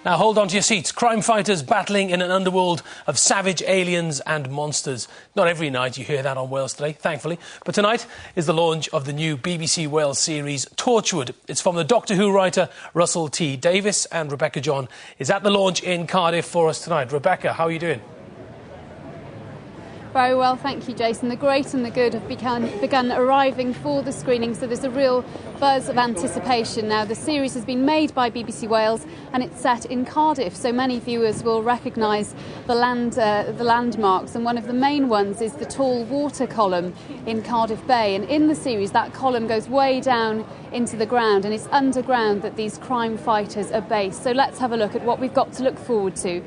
Now hold on to your seats. Crime fighters battling in an underworld of savage aliens and monsters. Not every night you hear that on Wales Today, thankfully. But tonight is the launch of the new BBC Wales series Torchwood. It's from the Doctor Who writer Russel T. Davies, and Rebecca John is at the launch in Cardiff for us tonight. Rebecca, how are you doing? Very well, thank you, Jason. The great and the good have begun arriving for the screening, so there's a real buzz of anticipation now. The series has been made by BBC Wales and it's set in Cardiff, so many viewers will recognise the landmarks, and one of the main ones is the tall water column in Cardiff Bay. And in the series, that column goes way down into the ground, and it's underground that these crime fighters are based. So let's have a look at what we've got to look forward to.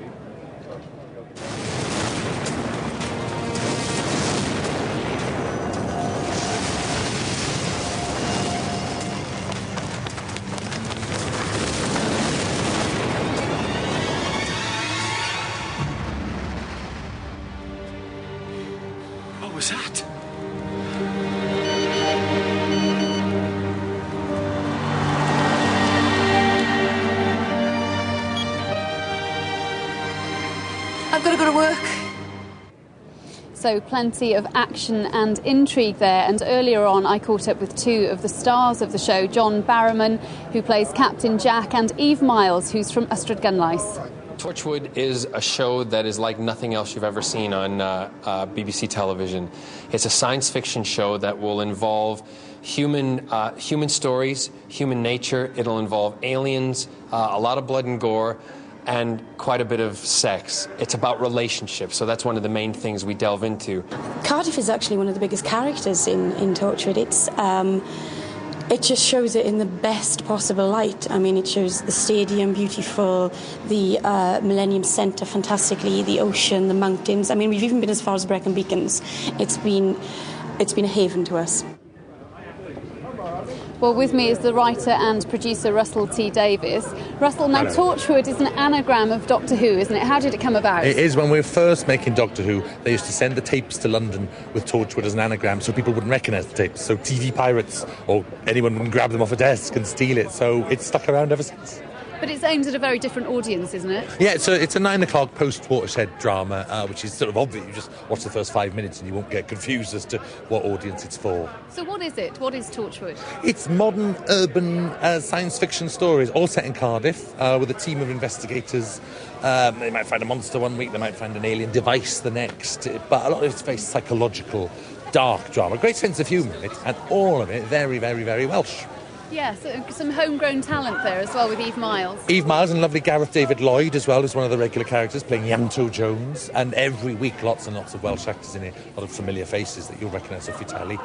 What was that? I've got to go to work. So plenty of action and intrigue there, and earlier on I caught up with two of the stars of the show, John Barrowman, who plays Captain Jack, and Eve Miles, who's from Ystrad Gynllais. Torchwood is a show that is like nothing else you've ever seen on BBC television. It's a science fiction show that will involve human stories, human nature. It'll involve aliens, a lot of blood and gore, and quite a bit of sex. It's about relationships, so that's one of the main things we delve into. Cardiff is actually one of the biggest characters in Torchwood. It just shows it in the best possible light. I mean, it shows the stadium beautiful, the Millennium Centre fantastically, the ocean, the mountains. I mean, we've even been as far as Brecon Beacons. It's been a haven to us. Well, with me is the writer and producer Russel T. Davies. Russell, now Hello. Torchwood is an anagram of Doctor Who, isn't it? How did it come about? It is. When we were first making Doctor Who, they used to send the tapes to London with Torchwood as an anagram so people wouldn't recognise the tapes. So TV pirates or anyone wouldn't grab them off a desk and steal it. So it's stuck around ever since. But it's aimed at a very different audience, isn't it? Yeah, it's a 9 o'clock post-watershed drama, which is sort of obvious. You just watch the first 5 minutes and you won't get confused as to what audience it's for. So what is it? What is Torchwood? It's modern, urban science fiction stories, all set in Cardiff, with a team of investigators. They might find a monster one week, they might find an alien device the next, but a lot of it's very psychological, dark drama. Great sense of humour in it, and all of it very, very, very Welsh. Yes, some homegrown talent there as well with Eve Miles. Eve Miles and lovely Gareth David Lloyd as well as one of the regular characters, playing Ianto Jones. And every week lots and lots of Welsh actors in it, a lot of familiar faces that you'll recognise off your telly,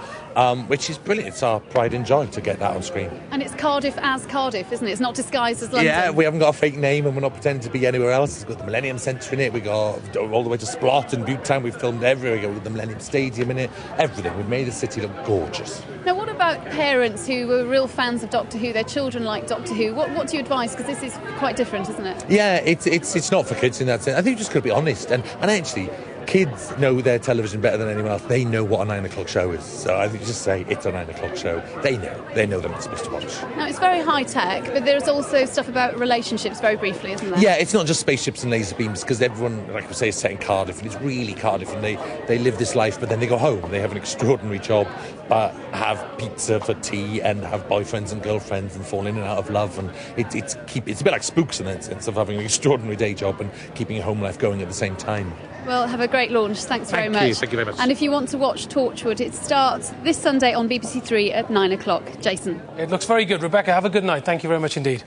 which is brilliant. It's our pride and joy to get that on screen. And it's Cardiff as Cardiff, isn't it? It's not disguised as London. Yeah, we haven't got a fake name and we're not pretending to be anywhere else. It's got the Millennium Centre in it, we got all the way to Splot and Butetown. We've filmed everywhere. We got the Millennium Stadium in it, everything. We've made the city look gorgeous. Now, what about parents who were real fans of Doctor Who? Their children like Doctor Who. What do you advise? Because this is quite different, isn't it? Yeah, it's not for kids in that sense. I think you just got to be honest. And actually, kids know their television better than anyone else. They know what a 9 o'clock show is. So I think you just say it's a 9 o'clock show. They know they're not supposed to watch. Now, it's very high tech, but there's also stuff about relationships very briefly, isn't there? Yeah, it's not just spaceships and laser beams, because everyone, like we say, is set in Cardiff, and it's really Cardiff, and they live this life, but then they go home. They have an extraordinary job, but have pizza for tea and have boyfriends and girlfriends and fall in and out of love, and it's a bit like Spooks in that sense of having an extraordinary day job and keeping your home life going at the same time. Well, have a great launch. Thanks very much. Thank you very much. And if you want to watch Torchwood, it starts this Sunday on BBC 3 at 9 o'clock. Jason. It looks very good. Rebecca, have a good night. Thank you very much indeed.